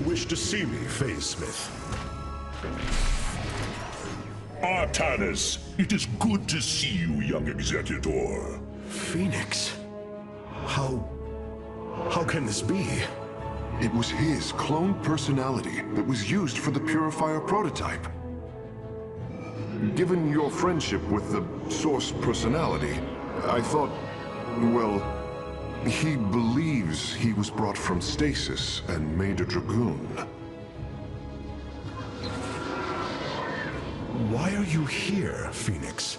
wish to see me, Phase Smith? Artanis, it is good to see you, young Executor. Phoenix? How can this be? It was his cloned personality that was used for the Purifier prototype. Given your friendship with the Source personality, I thought, well, he believes he was brought from stasis and made a Dragoon. Why are you here, Phoenix?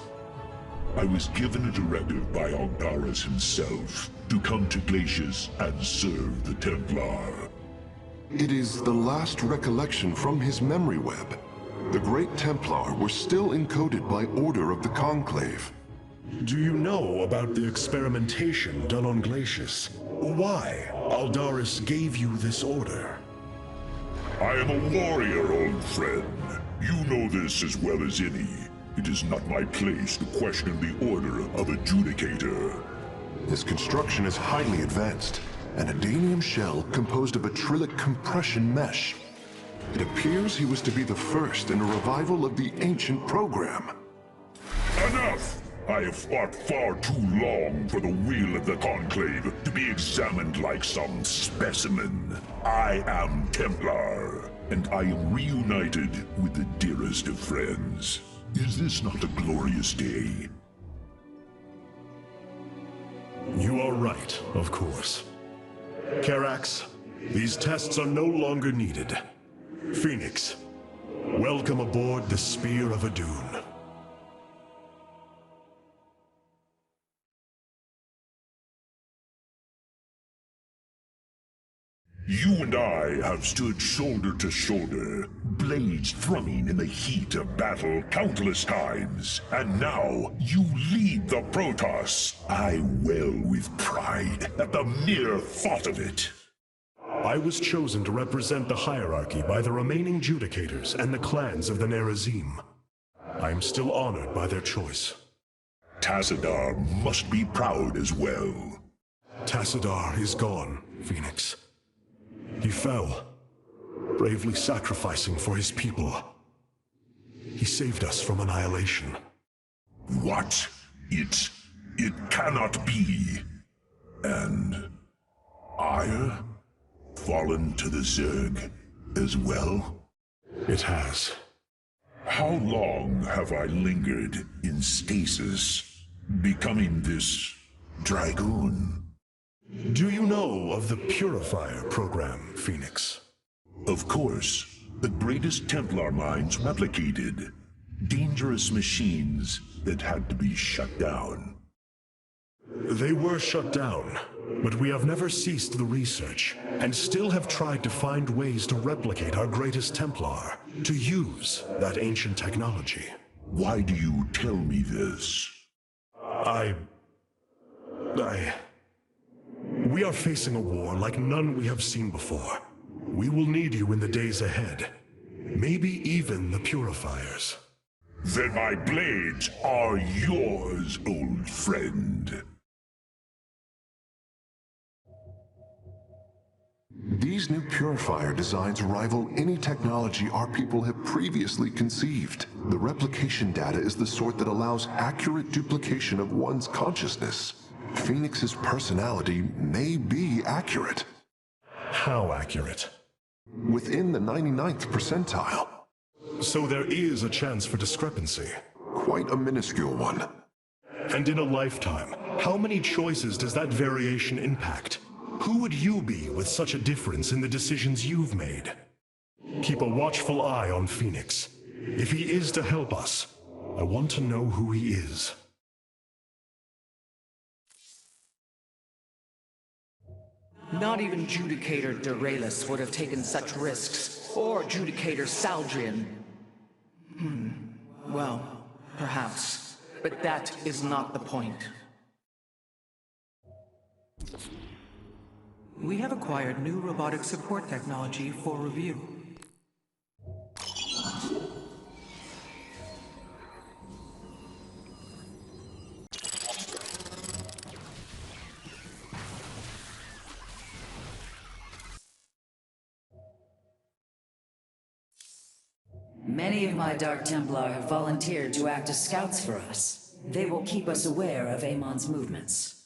I was given a directive by Artanis himself to come to Glacius and serve the Templar. It is the last recollection from his memory web. The Great Templar were still encoded by order of the Conclave. Do you know about the experimentation done on Glacius? Why Artanis gave you this order? I am a warrior, old friend. You know this as well as any. It is not my place to question the order of Adjudicator. His construction is highly advanced. An Adanium shell composed of a trillic compression mesh. It appears he was to be the first in a revival of the ancient program. Enough! I have fought far too long for the will of the Conclave to be examined like some specimen. I am Templar, and I am reunited with the dearest of friends. Is this not a glorious day? You are right, of course. Karax, these tests are no longer needed. Phoenix, welcome aboard the Spear of Adun. You and I have stood shoulder to shoulder, blades thrumming in the heat of battle countless times, and now you lead the Protoss. I wail with pride at the mere thought of it. I was chosen to represent the hierarchy by the remaining Judicators and the clans of the Nerazim. I am still honored by their choice. Tassadar must be proud as well. Tassadar is gone, Phoenix. He fell, bravely sacrificing for his people. He saved us from annihilation. What? It cannot be. And Ire? Fallen to the Zerg as well? It has. How long have I lingered in stasis, becoming this Dragoon? Do you know of the Purifier program, Phoenix? Of course. The greatest Templar minds replicated. Dangerous machines that had to be shut down. They were shut down, but we have never ceased the research, and still have tried to find ways to replicate our greatest Templar, to use that ancient technology. Why do you tell me this? We are facing a war like none we have seen before. We will need you in the days ahead. Maybe even the Purifiers. Then my blades are yours, old friend. These new Purifier designs rival any technology our people have previously conceived. The replication data is the sort that allows accurate duplication of one's consciousness. Phoenix's personality may be accurate. How accurate? Within the 99th percentile. So there is a chance for discrepancy. Quite a minuscule one. And in a lifetime, how many choices does that variation impact? Who would you be with such a difference in the decisions you've made? Keep a watchful eye on Phoenix. If he is to help us, I want to know who he is. Not even Judicator Deralis would have taken such risks, or Judicator Saldrian. Well, perhaps. But that is not the point. We have acquired new robotic support technology for review. Many of my Dark Templar have volunteered to act as scouts for us. They will keep us aware of Amon's movements.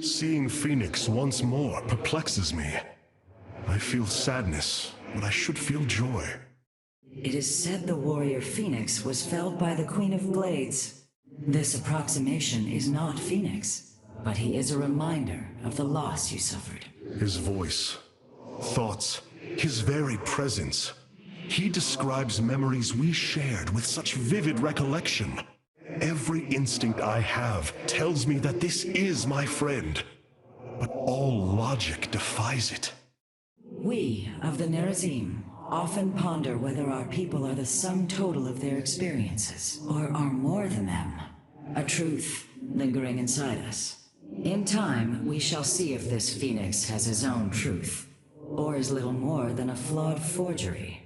Seeing Phoenix once more perplexes me. I feel sadness, but I should feel joy. It is said the warrior Phoenix was felled by the Queen of Blades. This approximation is not Phoenix, but he is a reminder of the loss you suffered. His voice, thoughts, his very presence. He describes memories we shared with such vivid recollection. Every instinct I have tells me that this is my friend, but all logic defies it. We of the Nerazim often ponder whether our people are the sum total of their experiences, or are more than them. A truth lingering inside us. In time, we shall see if this Phoenix has his own truth, or is little more than a flawed forgery.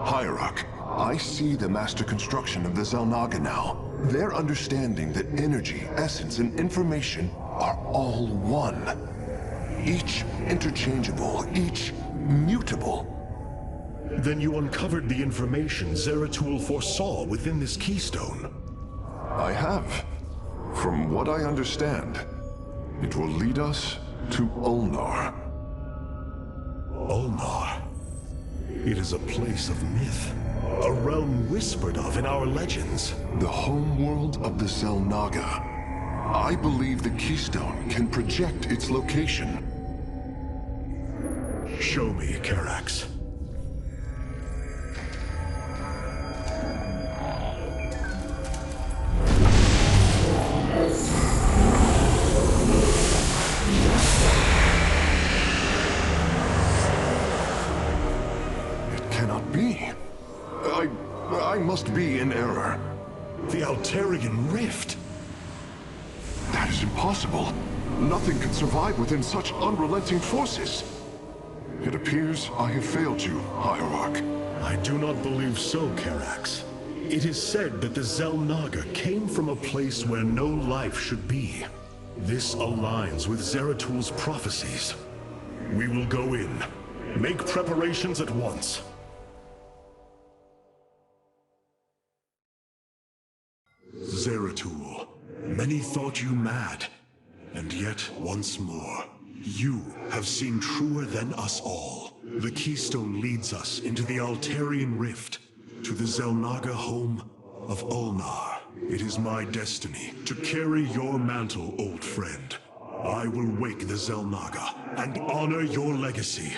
Hierarch, I see the master construction of the Xel'Naga now. Their understanding that energy, essence, and information are all one. Each interchangeable, each mutable. Then you uncovered the information Zeratul foresaw within this keystone. I have. From what I understand, it will lead us to Ulnar. Ulnar. It is a place of myth, a realm whispered of in our legends. The homeworld of the Xel'Naga. I believe the keystone can project its location. Show me, Karax. I must be in error. The Altarian Rift. That is impossible. Nothing can survive within such unrelenting forces. It appears I have failed you, Hierarch. I do not believe so, Karax. It is said that the Xel'Naga came from a place where no life should be. This aligns with Zeratul's prophecies. We will go in. Make preparations at once. Zeratul, many thought you mad, and yet once more, you have seen truer than us all. The keystone leads us into the Altarian Rift, to the Xel'Naga home of Ulnar. It is my destiny to carry your mantle, old friend. I will wake the Xel'Naga and honor your legacy.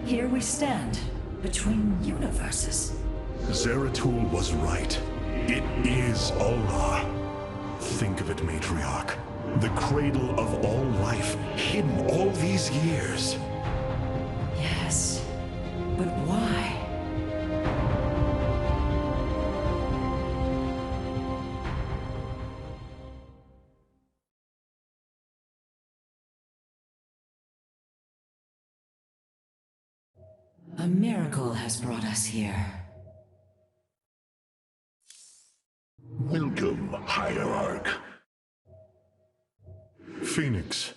Here we stand, between universes. Zeratul was right. It is Ulnar. Think of it, Matriarch. The cradle of all life, hidden all these years. Yes, but why? A miracle has brought us here. Welcome, Hierarch. Phoenix,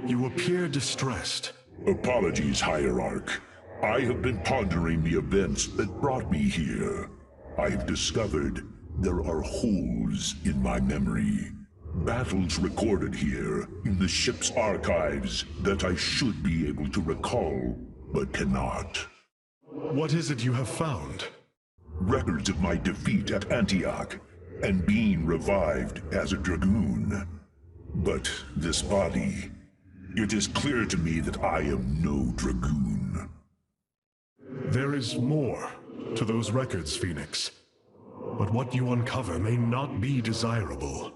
you appear distressed. Apologies, Hierarch. I have been pondering the events that brought me here. I've discovered there are holes in my memory. Battles recorded here in the ship's archives that I should be able to recall, but cannot. What is it you have found? Records of my defeat at Antioch, and being revived as a dragoon. But this body... It is clear to me that I am no dragoon. There is more to those records, Phoenix. But what you uncover may not be desirable.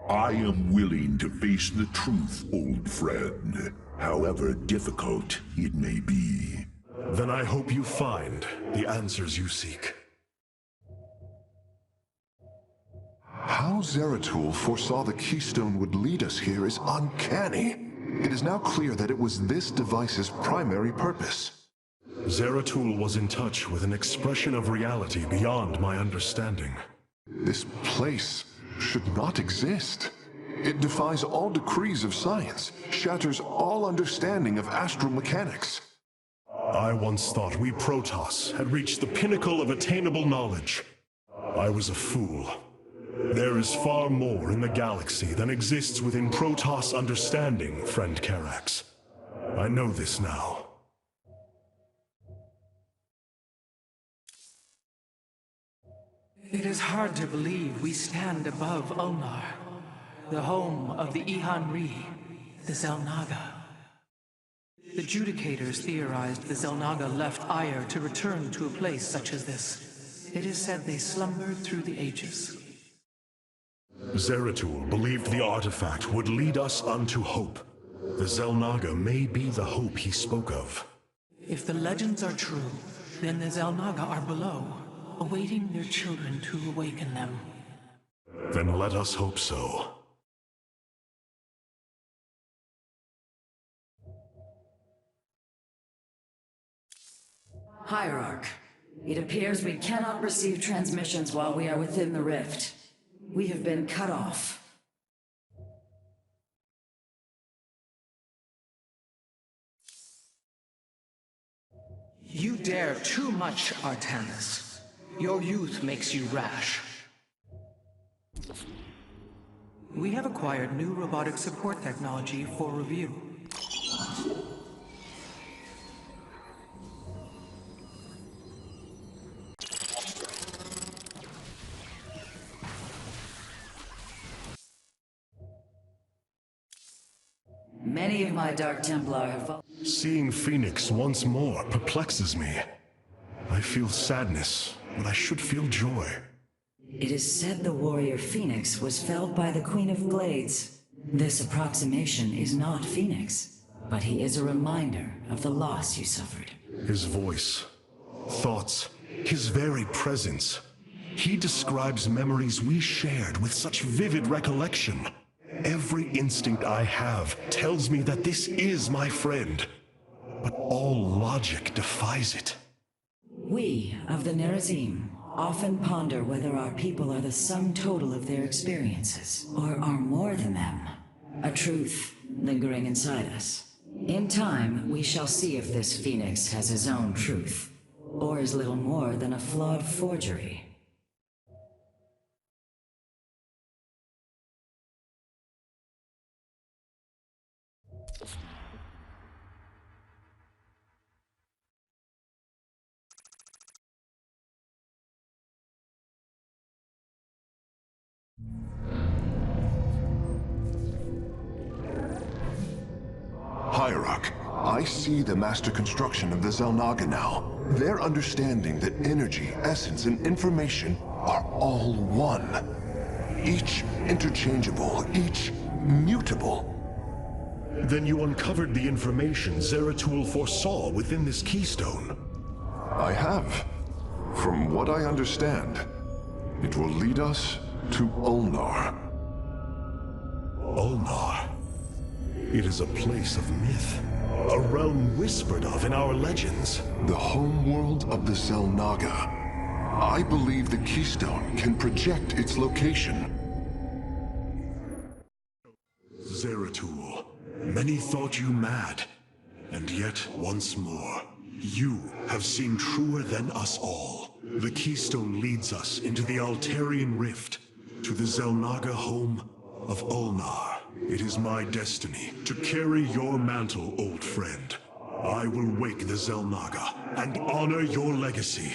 I am willing to face the truth, old friend, however difficult it may be. Then I hope you find the answers you seek. How Zeratul foresaw the Keystone would lead us here is uncanny. It is now clear that it was this device's primary purpose. Zeratul was in touch with an expression of reality beyond my understanding. This place should not exist. It defies all decrees of science, shatters all understanding of astral mechanics. I once thought we Protoss had reached the pinnacle of attainable knowledge. I was a fool. There is far more in the galaxy than exists within Protoss understanding, friend Karax. I know this now. It is hard to believe we stand above Ulnar, the home of the Ihan-Ri, the Xel'Naga. The Judicators theorized the Xel'Naga left Ire to return to a place such as this. It is said they slumbered through the ages. Zeratul believed the artifact would lead us unto hope. The Xel'Naga may be the hope he spoke of. If the legends are true, then the Xel'Naga are below, awaiting their children to awaken them. Then let us hope so. Hierarch, it appears we cannot receive transmissions while we are within the rift. We have been cut off. You dare too much, Artanis. Your youth makes you rash. We have acquired new robotic support technology for review. Many of my Dark Templar have... Seeing Phoenix once more perplexes me. I feel sadness, but I should feel joy. It is said the warrior Phoenix was felled by the Queen of Glades. This approximation is not Phoenix, but he is a reminder of the loss you suffered. His voice, thoughts, his very presence. He describes memories we shared with such vivid recollection. Every instinct I have tells me that this is my friend, but all logic defies it. We of the Nerazim often ponder whether our people are the sum total of their experiences, or are more than them. A truth lingering inside us. In time, we shall see if this Phoenix has his own truth, or is little more than a flawed forgery. Hierarch, I see the master construction of the Xel'Naga now. Their understanding that energy, essence, and information are all one. Each interchangeable, each mutable. Then you uncovered the information Zeratul foresaw within this keystone. I have. From what I understand, it will lead us to Ulnar. Ulnar. It is a place of myth, a realm whispered of in our legends. The homeworld of the Xel'Naga. I believe the Keystone can project its location. Zeratul, many thought you mad, and yet once more, you have seen truer than us all. The Keystone leads us into the Altarian Rift, to the Xel'Naga home of Ulnar. It is my destiny to carry your mantle, old friend. I will wake the Xel'Naga and honor your legacy.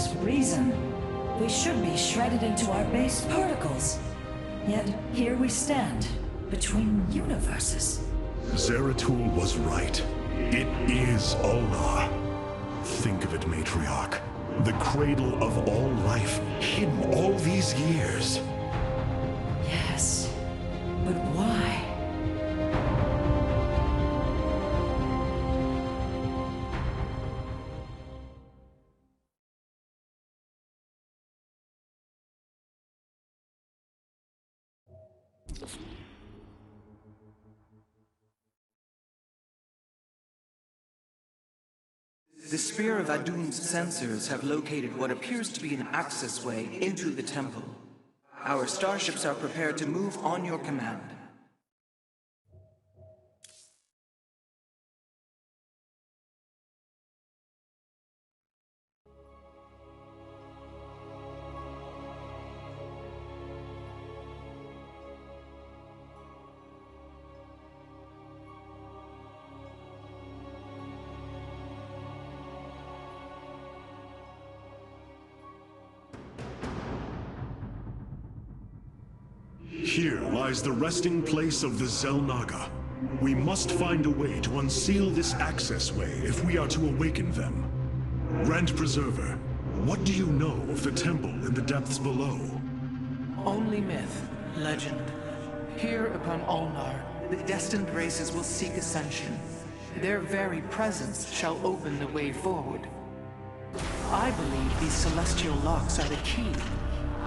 this reason, we should be shredded into our base particles. Yet here we stand, between universes. Zeratul was right. It is Ulnar. Think of it, Matriarch. The cradle of all life, hidden all these years. Yes, but why? The Spear of Adun's sensors have located what appears to be an accessway into the temple. Our starships are prepared to move on your command. Here lies the resting place of the Xel'Naga. We must find a way to unseal this accessway if we are to awaken them. Grand Preserver, what do you know of the temple in the depths below? Only myth, legend. Here upon Ulnar, the destined races will seek ascension. Their very presence shall open the way forward. I believe these celestial locks are the key.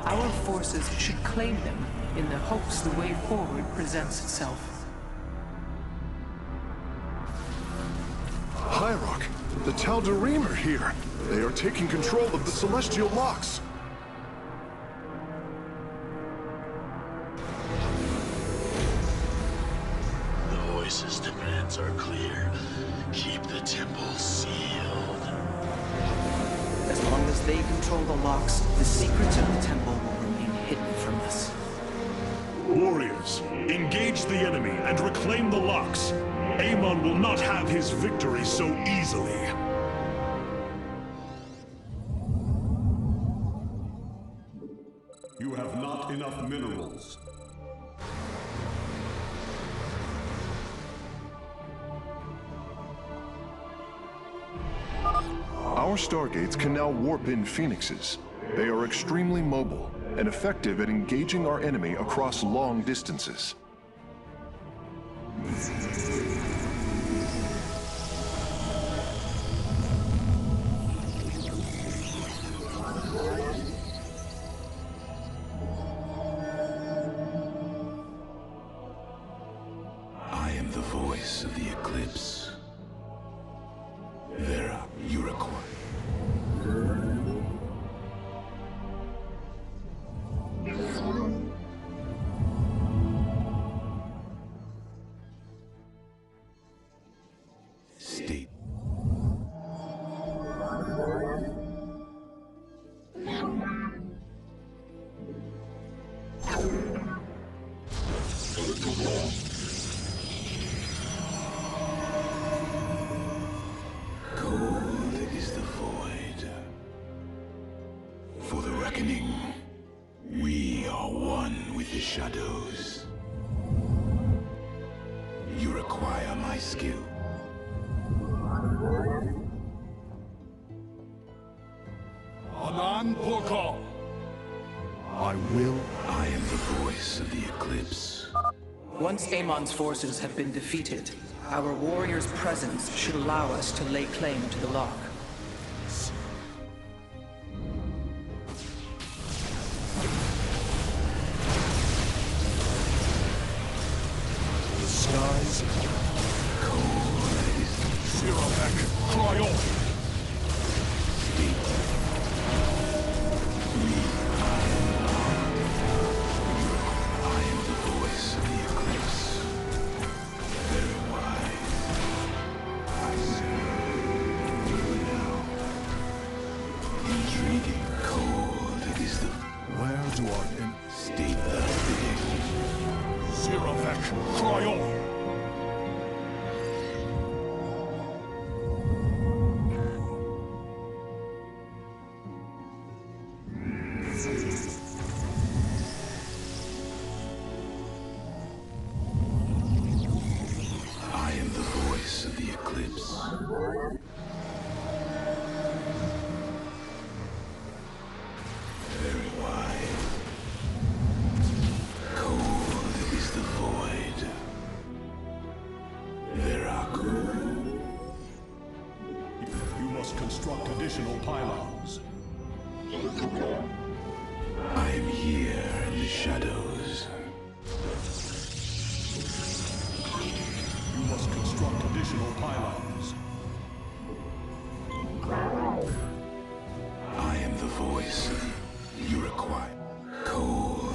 Our forces should claim them in the hopes the way forward presents itself. Hierarch, the Tal'Darim are here. They are taking control of the celestial locks. The voice's demands are clear. Keep the temple sealed. As long as they control the locks, the secrets of the temple will remain hidden from us. Warriors, engage the enemy and reclaim the locks. Amon will not have his victory so easily. You have not enough minerals. Our stargates can now warp in phoenixes. They are extremely mobile and effective at engaging our enemy across long distances. I am the voice of the eclipse. Vera, you require. State. Cold is the void. For the reckoning, we are one with the shadows. You require my skill. Anan Porkal! I will. I am the voice of the eclipse. Once Amon's forces have been defeated, our warrior's presence should allow us to lay claim to the lock. The skies. Xel'Naga, cry on! I am the voice of the eclipse. Very wise. I say, now. Intriguing, cold it is the Where do our state that bidding. Xel'Naga, cry on! I am here in the shadows. You must construct additional pylons. I am the voice you require. Cold.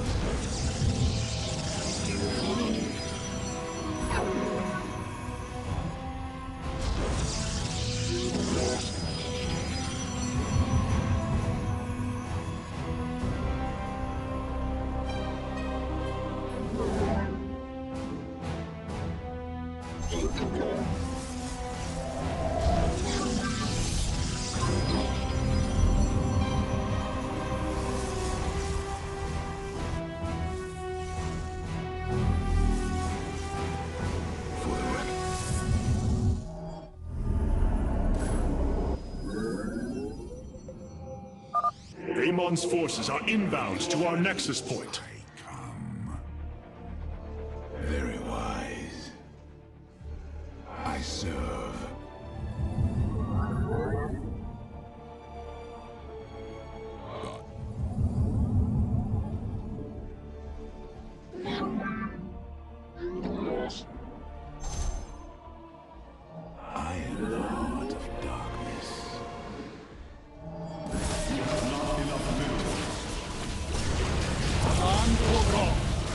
Amon's forces are inbound to our nexus point. Very wise. I serve. I am the heart of darkness.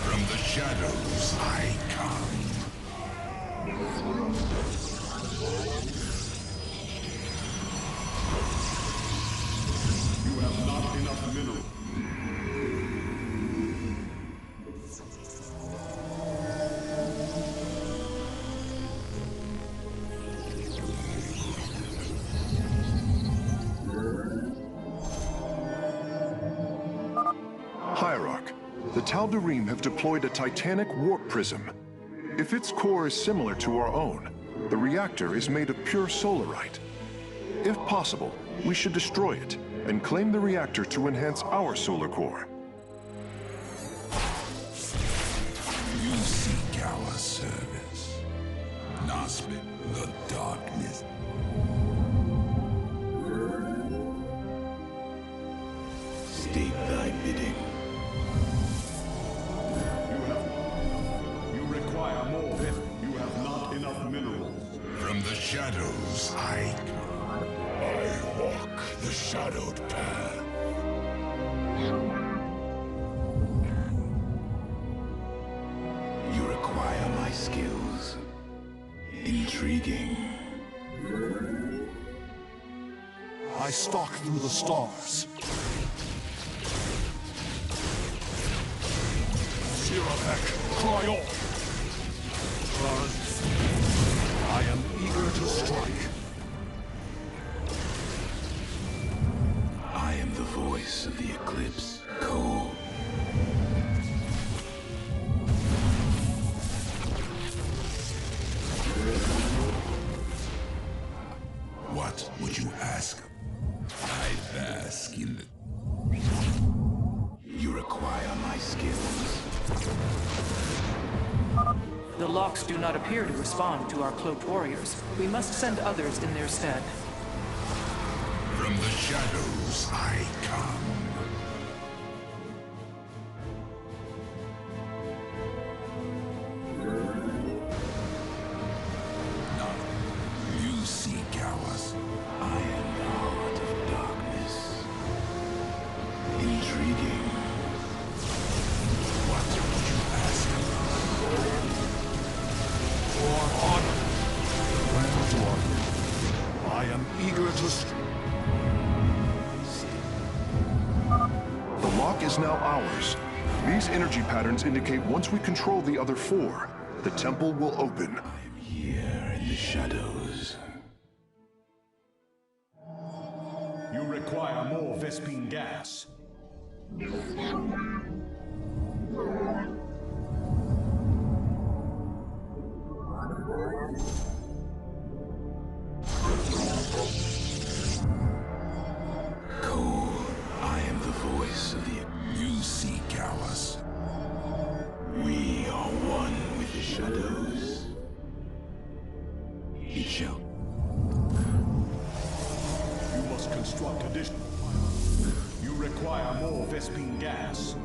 From the shadows I come. You have not enough minerals. Hierarch, the Tal'Darim have deployed a titanic warp prism. If its core is similar to our own, the reactor is made of pure solarite. If possible, we should destroy it and claim the reactor to enhance our solar core. You seek our service. Nospit, the darkness. State thy bidding. You require more. You have not enough minerals. From the shadows I come. I walk the shadowed path. You require my skills. Intriguing. I stalk through the stars. Spear of Adun, cry on! I am eager to strike. I am the voice of the eclipse. Cold. What would you ask? I bask in the... You require my skills. The locks do not appear to respond to our cloaked warriors. We must send others in their stead. From the shadows I come. Not you seek ours. I am the heart of darkness. Intriguing. What would you ask? For honor. Where do I am eager to The lock is now ours. These energy patterns indicate once we control the other four, the temple will open. I am here in the shadows. You require more Vespine gas. Cold. I am the voice of the... You seek ours. We are one with the shadows. It shall... You must construct additional. You Vespene gas.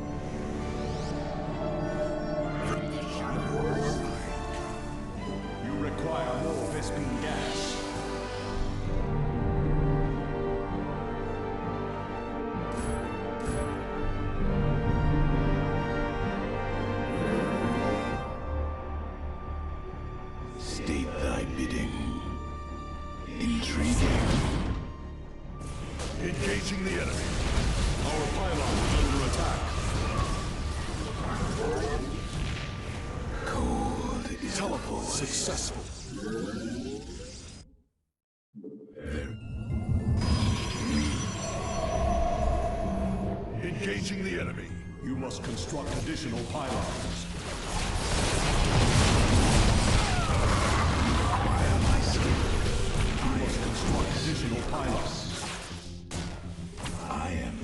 You require more Vespene gas. State thy bidding. Intriguing. Engaging the enemy. Our pylon is under attack. Cold is Teleport successful. Engaging the enemy. You must construct additional pylons. You must construct additional pylons. I am.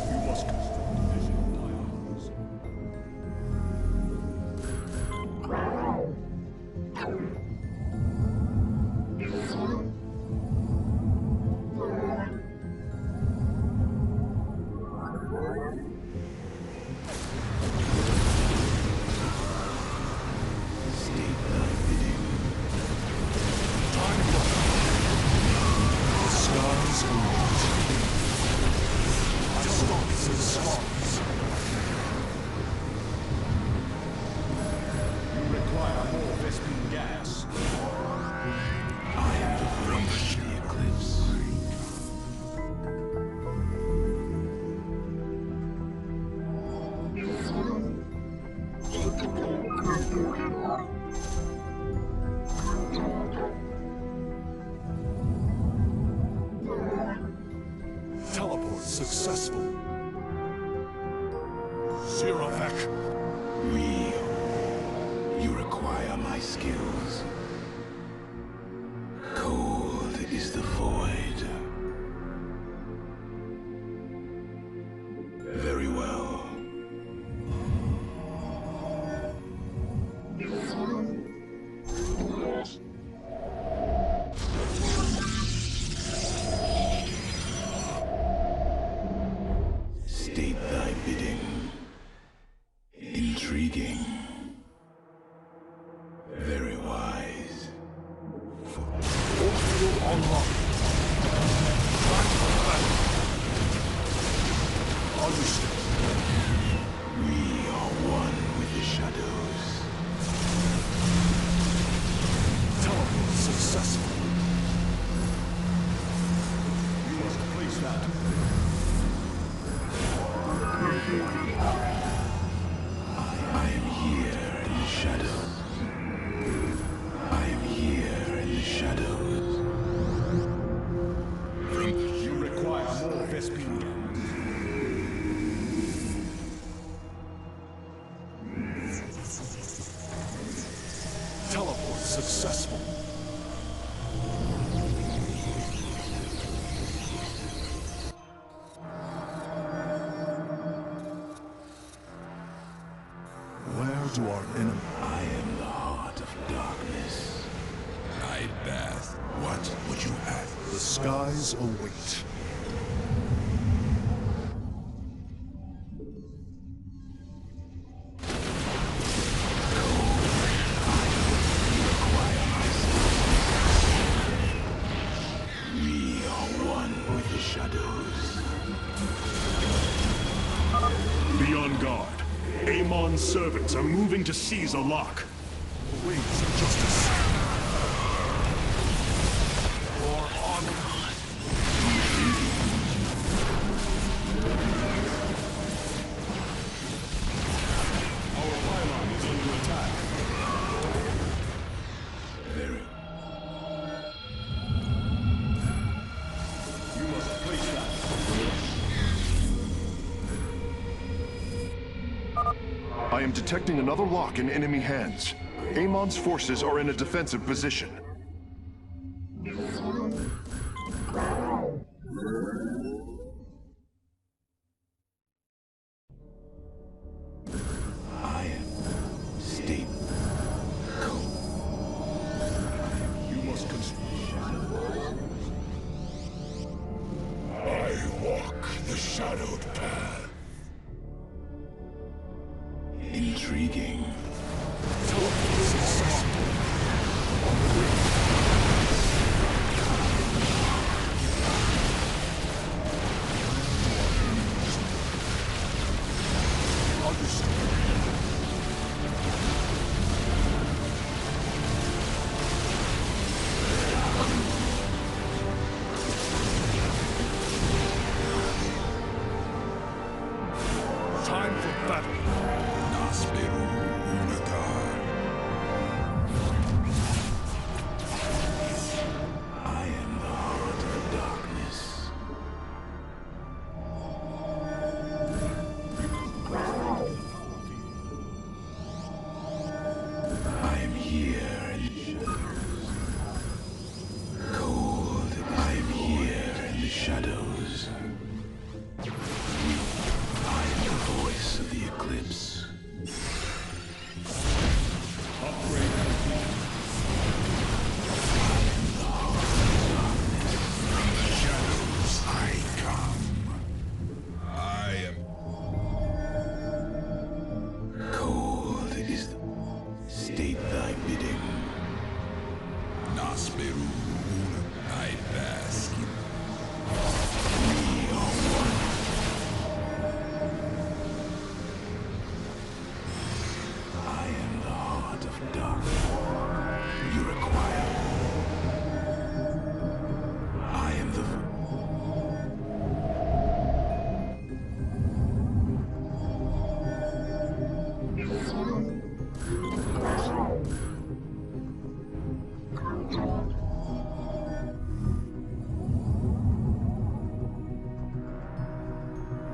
You must construct additional pylons. State thy bidding. The skies await. Distance and stars. You require more Vespene gas. I am the voice of the eclipse. Teleport successful. Spear of Adun. You require my skills. Cold is the void. Very well. State thy bidding. Intriguing. Very wise. Orbital online. Time for battle. Understood. We are one with the shadows. Teleport successful. You must place that. I am here in the shadows. I am here in the shadows. You require more Vespene gas. Teleport successful. Where do our enemies? I am the heart of darkness. Night Bath. What would you have? The skies await. We are one with the shadows. Be on guard. Amon's servants are moving to seize a lock. Wings of justice. Or on. Our pylon is under attack. Very. You must place that. I am detecting another lock in enemy hands. Amon's forces are in a defensive position. I am state. You must construct. I walk the shadowed path. Intriguing. Time for battle. Nasperu Unatar. I am the heart of darkness. I am here in the shadows. Cold, I am here in the shadows. I am the voice of the eclipse. Upgrade complete. From the shadows I come. I am Cold is the... State thy bidding. Nasperu Una. I bask in We are one. I am the heart of darkness. You require. I am the...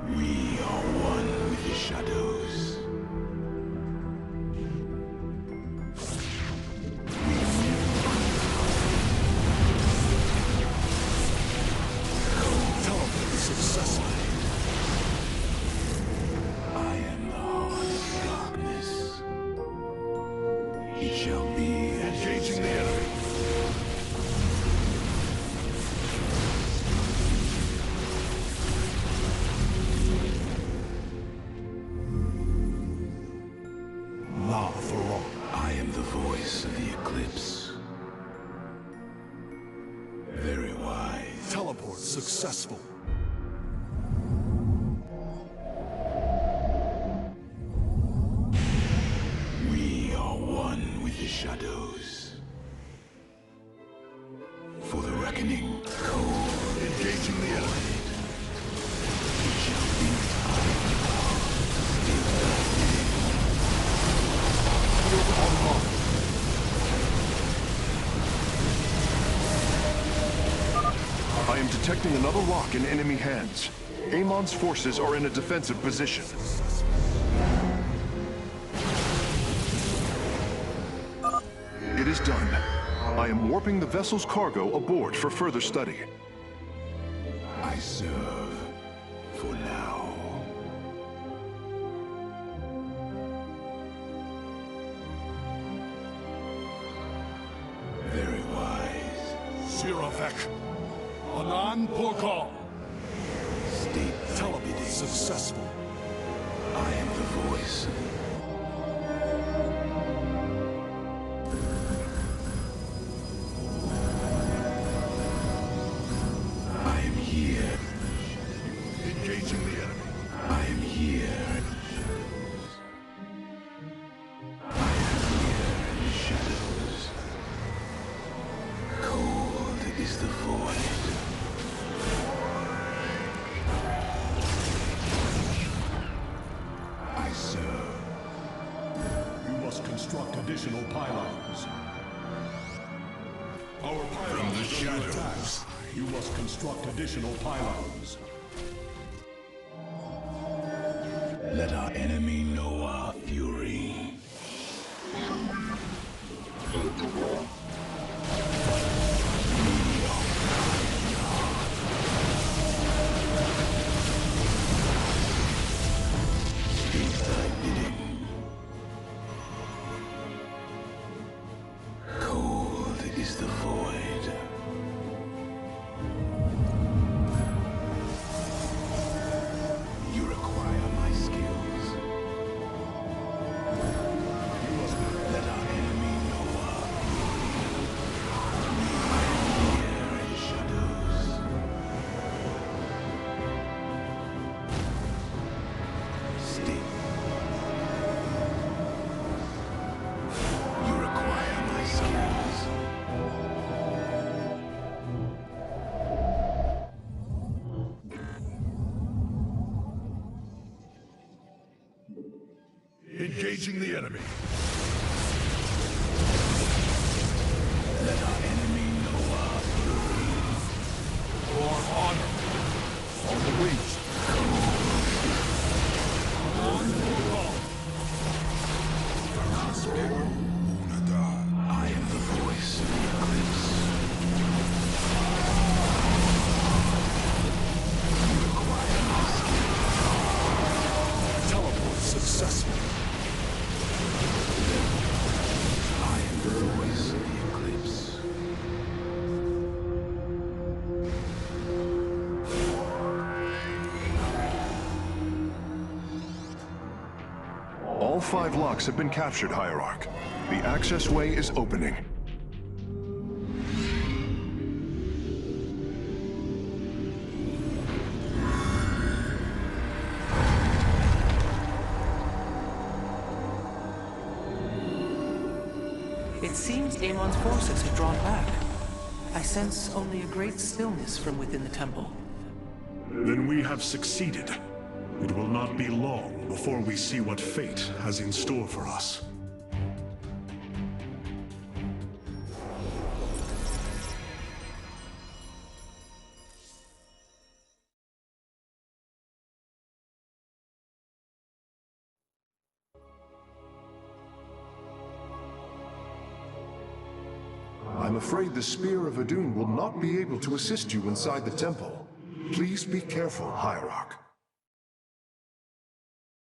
We are one with the shadows. teleport successful. I am the heart of darkness. It shall be as you Engaging the say. enemy. La Thoron. I am the voice of the eclipse. Very wise. Teleport successful. We are one with the shadows. For the reckoning, cold Engaging the enemy. it shall be. I am detecting another lock in enemy hands. Amon's forces are in a defensive position. It is done. I am warping the vessel's cargo aboard for further study. I serve for now. Very wise. Siravek. Anan Porkal. State thy Teleport bidding. successful. I am the voice. I am here. Engaging the enemy. I am here. I am here in the shadows. Cold is the void. I serve. You must construct additional pylons. Our pylons From the are under shadows. attack. You must construct additional pylons. Let our enemy know our fury. Speak thy bidding. Cold is the void. Engaging the enemy. Let our enemy know our fury. For honor. On the wings. I am the voice of the eclipse. You require my skill. Teleport successful. I am the voice of the eclipse. All 5 locks have been captured, Hierarch. The access way is opening. It seems Amon's forces have drawn back. I sense only a great stillness from within the temple. Then we have succeeded. It will not be long before we see what fate has in store for us. I'm afraid the Spear of Adun will not be able to assist you inside the temple. Please be careful, Hierarch.